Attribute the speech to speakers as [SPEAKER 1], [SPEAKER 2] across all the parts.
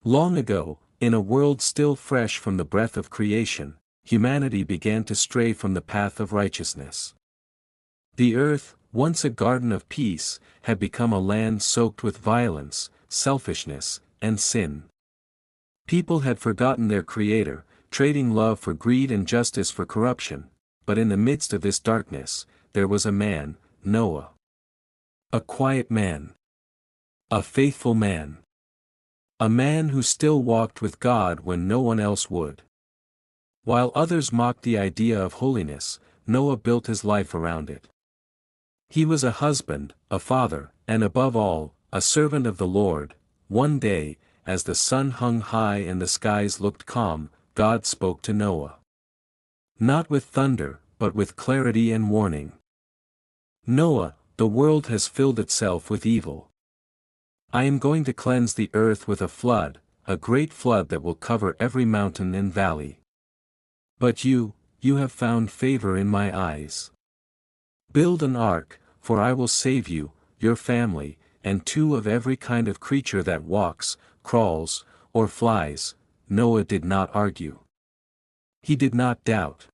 [SPEAKER 1] Long ago, in a world still fresh from the breath of creation, humanity began to stray from the path of righteousness. The earth, once a garden of peace, had become a land soaked with violence, selfishness, and sin. People had forgotten their Creator, trading love for greed and justice for corruption, but in the midst of this darkness, there was a man, Noah. A quiet man. A faithful man. A man who still walked with God when no one else would. While others mocked the idea of holiness, Noah built his life around it. He was a husband, a father, and above all, a servant of the Lord. One day, as the sun hung high and the skies looked calm, God spoke to Noah. Not with thunder, but with clarity and warning. Noah, the world has filled itself with evil. I am going to cleanse the earth with a flood, a great flood that will cover every mountain and valley. But you have found favor in my eyes. Build an ark, for I will save you, your family, and two of every kind of creature that walks, crawls, or flies. Noah did not argue. He did not doubt.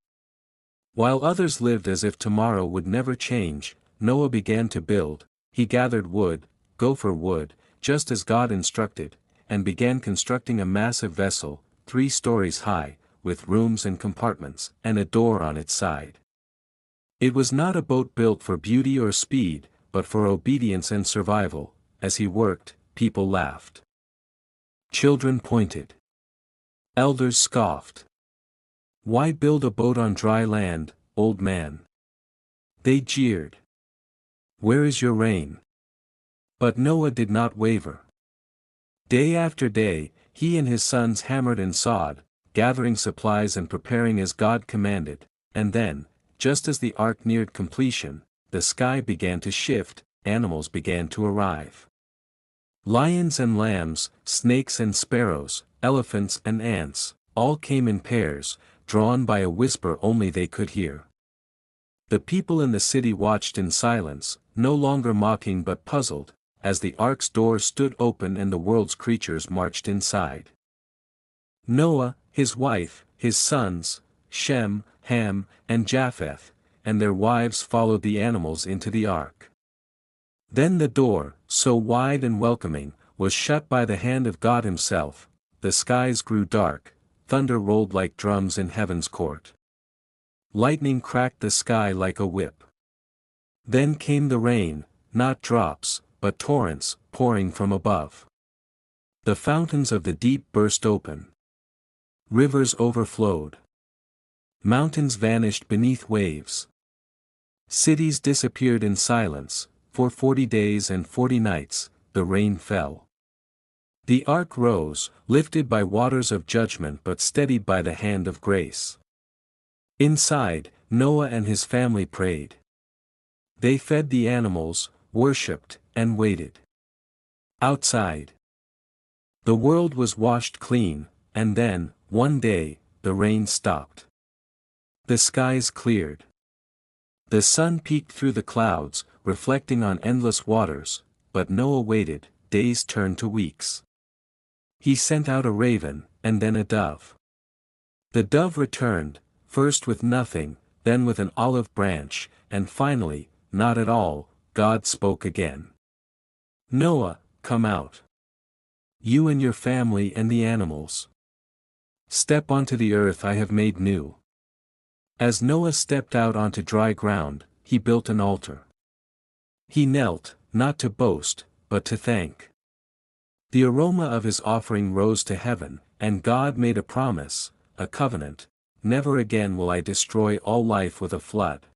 [SPEAKER 1] While others lived as if tomorrow would never change, Noah began to build. He gathered wood, gopher wood, just as God instructed, and began constructing a massive vessel, 3 stories high, with rooms and compartments, and a door on its side. It was not a boat built for beauty or speed, but for obedience and survival. As he worked, people laughed. Children pointed. Elders scoffed. Why build a boat on dry land, old man? They jeered. Where is your rain? But Noah did not waver. Day after day, he and his sons hammered and sawed, gathering supplies and preparing as God commanded, and then, just as the ark neared completion, the sky began to shift, animals began to arrive. Lions and lambs, snakes and sparrows, elephants and ants, all came in pairs, drawn by a whisper only they could hear. The people in the city watched in silence, no longer mocking but puzzled, as the ark's door stood open and the world's creatures marched inside. Noah, his wife, his sons, Shem, Ham, and Japheth, and their wives followed the animals into the ark. Then the door, so wide and welcoming, was shut by the hand of God himself. The skies grew dark, thunder rolled like drums in heaven's court. Lightning cracked the sky like a whip. Then came the rain, not drops, but torrents, pouring from above. The fountains of the deep burst open. Rivers overflowed. Mountains vanished beneath waves. Cities disappeared in silence. For 40 days and 40 nights, the rain fell. The ark rose, lifted by waters of judgment but steadied by the hand of grace. Inside, Noah and his family prayed. They fed the animals, worshipped, and waited. Outside, the world was washed clean, and then, one day, the rain stopped. The skies cleared. The sun peeked through the clouds, reflecting on endless waters, but Noah waited. Days turned to weeks. He sent out a raven, and then a dove. The dove returned, first with nothing, then with an olive branch, and finally, not at all. God spoke again. Noah, come out. You and your family and the animals. Step onto the earth I have made new. As Noah stepped out onto dry ground, he built an altar. He knelt, not to boast, but to thank. The aroma of his offering rose to heaven, and God made a promise, a covenant: never again will I destroy all life with a flood.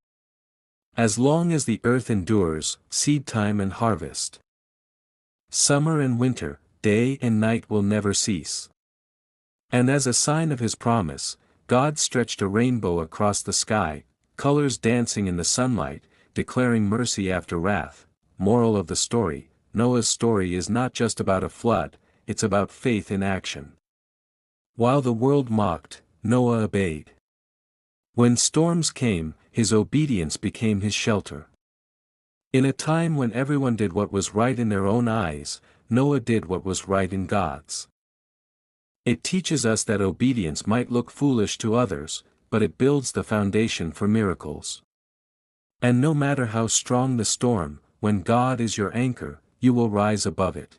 [SPEAKER 1] As long as the earth endures, seedtime and harvest, summer and winter, day and night will never cease. And as a sign of his promise, God stretched a rainbow across the sky, colors dancing in the sunlight, declaring mercy after wrath. Moral of the story: Noah's story is not just about a flood, it's about faith in action. While the world mocked, Noah obeyed. When storms came, his obedience became his shelter. In a time when everyone did what was right in their own eyes, Noah did what was right in God's. It teaches us that obedience might look foolish to others, but it builds the foundation for miracles. And no matter how strong the storm, when God is your anchor, you will rise above it.